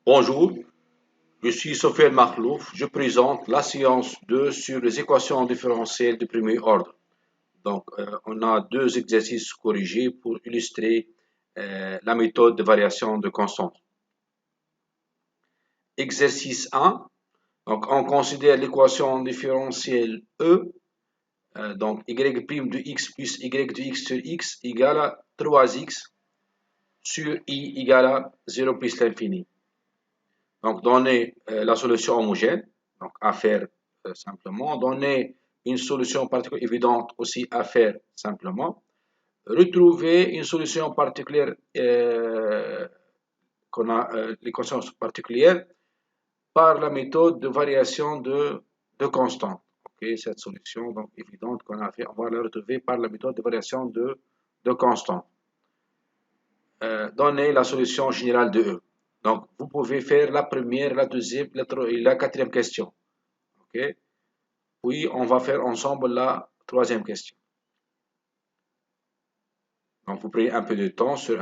Bonjour, je suis Sofiane Makhlouf. Je présente la séance 2 sur les équations différentielles de premier ordre. On a deux exercices corrigés pour illustrer la méthode de variation de constante. Exercice 1. On considère l'équation différentielle E. Y' de x plus y de x sur x égale à 3x sur i égale à 0 plus l'infini. Donc, donner la solution homogène, donc à faire simplement. Donner une solution particulière évidente aussi à faire simplement. Retrouver une solution particulière, qu'on a l'équation particulière, par la méthode de variation de constante. Okay, cette solution donc évidente qu'on a fait, on va la retrouver par la méthode de variation de constante. Donner la solution générale de E. Donc, vous pouvez faire la première, la deuxième et la quatrième question. Okay? Puis, on va faire ensemble la troisième question. Donc, vous prenez un peu de temps sur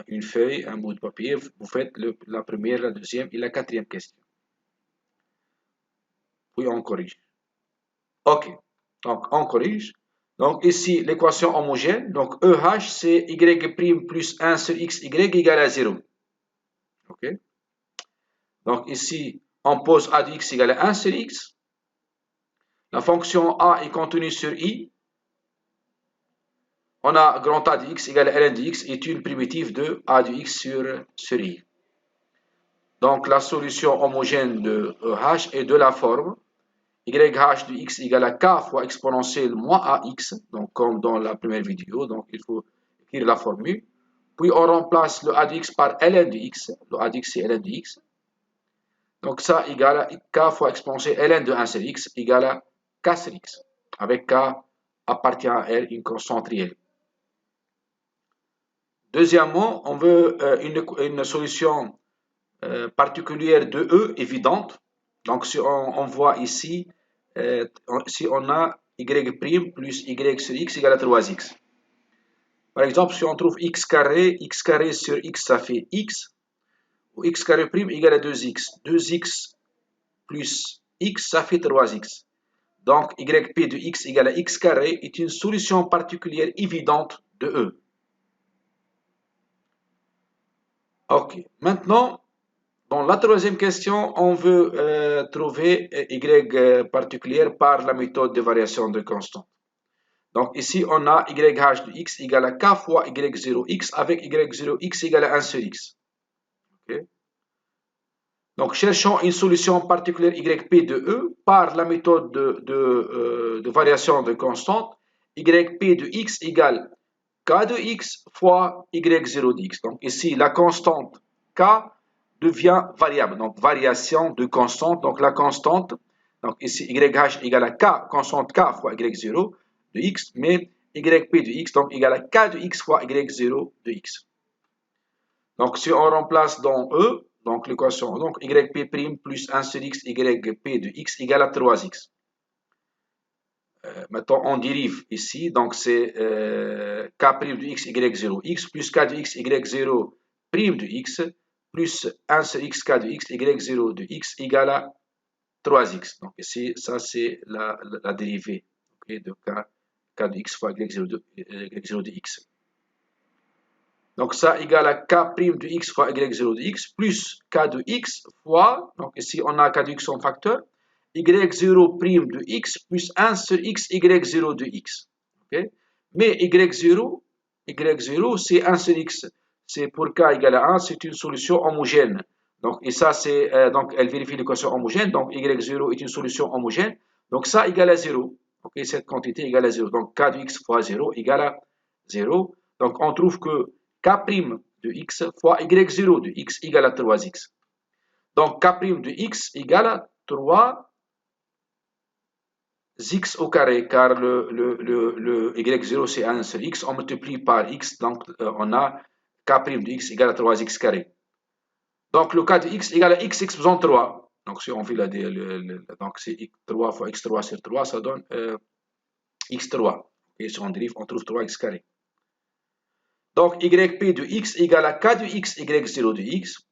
une feuille, un bout de papier. Vous faites la première, la deuxième et la quatrième question. Puis, on corrige. OK. Donc, on corrige. Donc, ici, l'équation homogène. Donc, EH, c'est Y' plus 1 sur XY égale à 0. OK. Donc, ici, on pose A de x égale à 1 sur x. La fonction A est contenue sur I. On a grand A de x égale à ln de x est une primitive de A de x sur I. Donc, la solution homogène de EH est de la forme YH de x égale à k fois exponentielle moins AX, donc comme dans la première vidéo, donc il faut écrire la formule. Puis on remplace le A de x par ln de x, le A de x c'est ln de x. Donc ça égale à k fois exponentielle ln de 1 sur x égale à k sur x, avec k appartient à R, une constante réelle. Deuxièmement, on veut une solution particulière de E évidente. Donc si on voit ici, si on a y' plus y sur x égale à 3x. Par exemple, si on trouve x carré sur x, ça fait x, ou x carré prime égale à 2x. 2x plus x, ça fait 3x. Donc, yp de x égale à x carré est une solution particulière évidente de E. Ok, maintenant, dans la troisième question, on veut trouver y particulière par la méthode de variation de constante. Donc ici, on a YH de x égale à k fois y0x avec y0x égale à 1 sur x. Okay. Donc cherchons une solution particulière yp de E par la méthode de variation de constante. Yp de x égale k de x fois y0 de x. Donc ici, la constante k devient variable, donc variation de constante. Donc la constante, donc ici YH égale à k, constante k fois y0 de x, mais yp de x donc égale à k de x fois y0 de x. Donc si on remplace dans E, donc l'équation, donc yp' plus 1 sur x, yp de x égale à 3x. Maintenant on dérive ici, donc c'est k' de x, y0, x plus k de x, y0 prime de x plus 1 sur x k de x, y0 de x égale à 3x. Donc ici, ça c'est la dérivée, okay, de k de x fois y0 de x. Donc ça égale à k' de x fois y0 de x plus k de x fois, donc ici on a k de x en facteur, y0 prime de x plus 1 sur x y0 de x. Okay? Mais y0 c'est 1 sur x, c'est pour k égale à 1, c'est une solution homogène. Donc, et ça, c'est, donc elle vérifie l'équation homogène, donc y0 est une solution homogène, donc ça égale à 0. Okay? Cette quantité égale à 0, donc k de x fois 0 égale à 0. Donc on trouve que k' de x fois y0 de x égale à 3x. Donc k' de x égale à 3x au carré, car le y0 c'est 1 sur x, on multiplie par x, donc on a k' de x égale à 3x carré. Donc le k de x égale à x exposant 3. Donc si on fait donc c'est 3 fois x3 sur 3, ça donne x3. Et si on dérive, on trouve 3x carré. Donc yp de x égale à k de x y0 de x.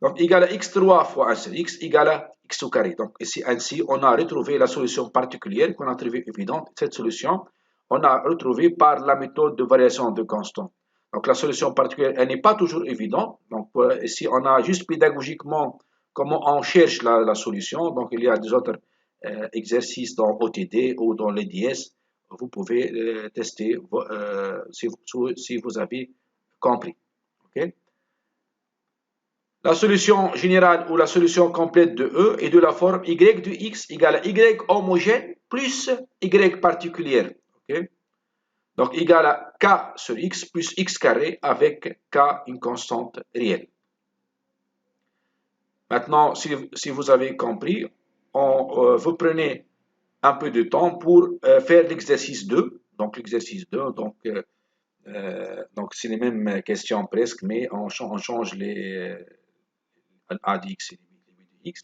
Donc, égal à x3 fois 1 sur x égale à x au carré. Donc, ici, ainsi, on a retrouvé la solution particulière qu'on a trouvée évidente. Cette solution, on a retrouvé par la méthode de variation de constants. Donc, la solution particulière, elle n'est pas toujours évidente. Donc, ici, on a juste pédagogiquement comment on cherche la solution. Donc, il y a des autres exercices dans OTD ou dans les DS. Vous pouvez tester si vous avez compris. Okay? La solution générale ou la solution complète de E est de la forme y de x égale à y homogène plus y particulière. Okay? Donc, égal à k sur x plus x carré avec k, une constante réelle. Maintenant, si vous avez compris, vous prenez un peu de temps pour faire l'exercice 2. Donc, l'exercice 2, donc c'est les mêmes questions presque, mais on change les a de x et b de x.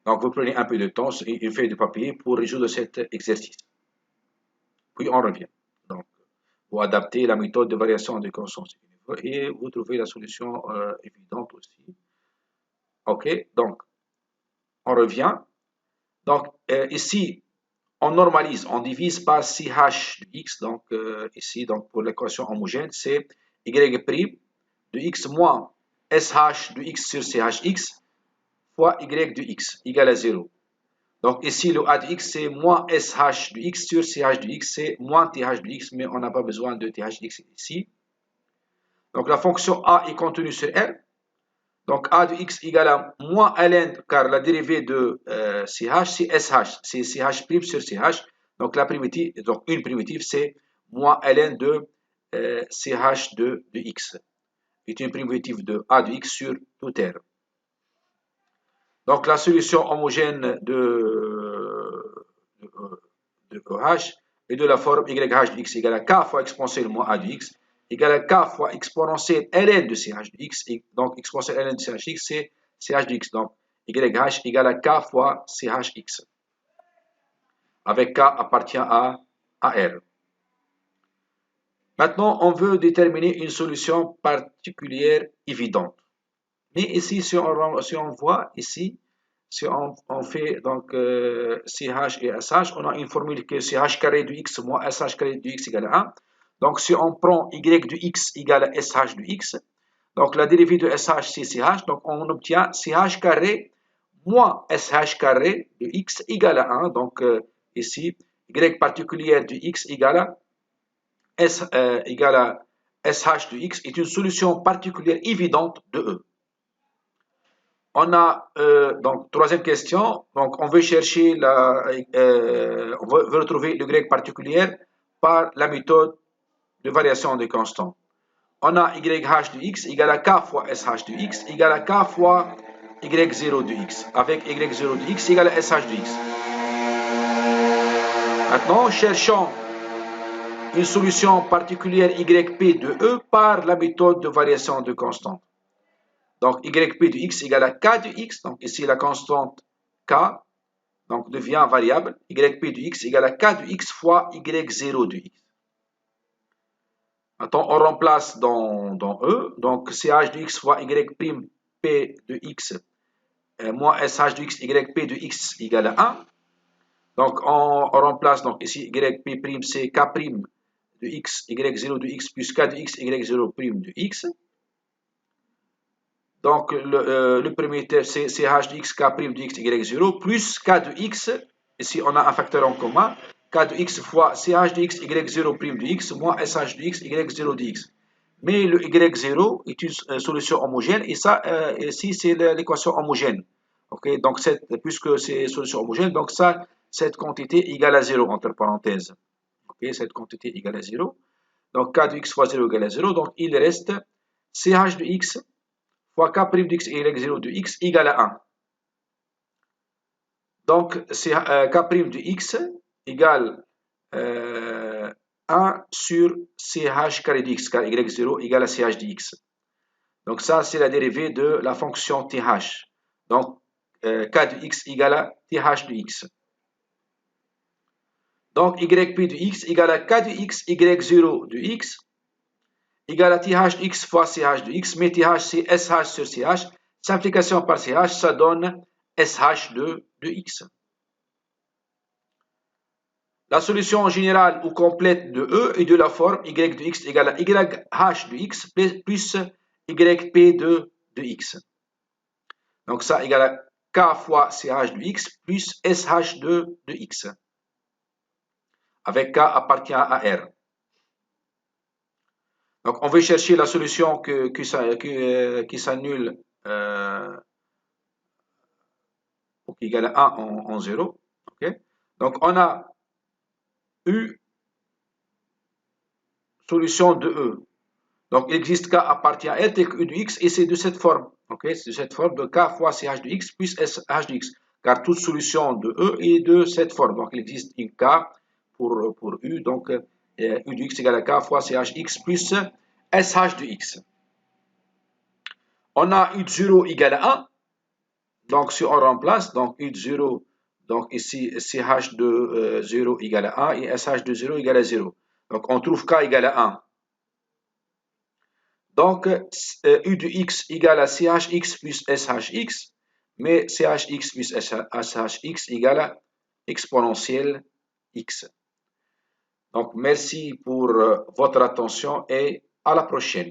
Donc, vous prenez un peu de temps et une feuille de papier pour résoudre cet exercice. Puis, on revient. Donc, vous adaptez la méthode de variation de constance et vous trouvez la solution évidente aussi. OK, donc, on revient. Donc, ici, on normalise, on divise par CH de x. Donc, ici, donc, pour l'équation homogène, c'est y' de x moins SH de x sur CHx fois y de x égale à 0. Donc, ici, le a de x, c'est moins SH de x sur CH de x, c'est moins TH de x, mais on n'a pas besoin de TH de x ici. Donc, la fonction a est contenue sur R. Donc, a de x égale à moins ln, car la dérivée de CH, c'est SH, c'est CH' sur CH. Donc, la primitive, donc une primitive, c'est moins ln de CH de x. C'est une primitive de a de x sur tout R. Donc, la solution homogène de EH est de la forme YH de x égale à k fois exponentielle moins a de x égale à k fois exponentielle ln de CH de x. Et donc, exponentielle ln de CH de x, c'est CH de x. Donc, YH égale à k fois CHx. Avec k appartient à R. Maintenant, on veut déterminer une solution particulière évidente. Mais ici, si on voit ici, si on fait donc CH et SH, on a une formule que CH carré de x moins SH carré de x égale à 1. Donc, si on prend y de x égale à SH de x, donc la dérivée de SH c'est CH, donc on obtient CH carré moins SH carré de x égale à 1. Donc, ici, y particulière de x égale à SH de x est une solution particulière évidente de E. On a donc troisième question. Donc on veut chercher on veut retrouver le grec particulière par la méthode de variation des constants. On a YH de x égale à k fois SH de x égale à k fois Y0 de x avec Y0 de x égale à SH de x. Maintenant, cherchons une solution particulière YP de E par la méthode de variation de constants. Donc, yp de x égale à k de x. Donc, ici, la constante k donc, devient variable. Yp de x égale à k de x fois y0 de x. Maintenant, on remplace dans E. Donc, ch de x fois yp de x moins sh de x, yp de x égale à 1. Donc, on remplace donc ici yp' c'est k' de x, y0 de x plus k de x, y0' de x. Donc, le premier terme, c'est h de x, k' de x, y0, plus k de x. Ici, on a un facteur en commun. K de x fois ch de x, y0' de x, moins sh de x, y0 de x. Mais le y0 est une solution homogène. Et ça, ici, c'est l'équation homogène. Okay? Donc, puisque c'est solution homogène, donc ça, cette quantité égale à 0, entre parenthèses. Okay? Cette quantité égale à 0. Donc, k de x fois 0 égale à 0. Donc, il reste ch de x fois k' de x et y0 de x égale à 1. Donc, c'est k' de x égale 1 sur ch carré de x, car y0 égale à ch de x. Donc, ça, c'est la dérivée de la fonction th. Donc, k de x égale à th de x. Donc, yp de x égale à k de x, y0 de x. égale à TH de X fois CH de X, mais TH c'est SH sur CH. Simplification par CH, ça donne SH de X. La solution générale ou complète de E est de la forme y de x égale à YH de x plus YP de x. Donc ça égale à K fois CH de x plus SH de x. Avec K appartient à R. Donc on veut chercher la solution qui s'annule ou qui égale à 1 en 0. Okay. Donc on a U solution de E. Donc, il existe K appartient à R tel que U de X et c'est de cette forme. Okay? C'est de cette forme de K fois CH de X plus SH de X. Car toute solution de E est de cette forme. Donc, il existe une K pour U. Donc, U de X égale à K fois CH X plus SH de X. On a U de 0 égale à 1. Donc, si on remplace, donc U de 0, donc ici CH de 0 égale à 1 et SH de 0 égale à 0. Donc, on trouve K égale à 1. Donc, U de x égale à CHX plus SHX, mais CHX plus SHX égale à exponentielle x. Donc, merci pour votre attention et à la prochaine.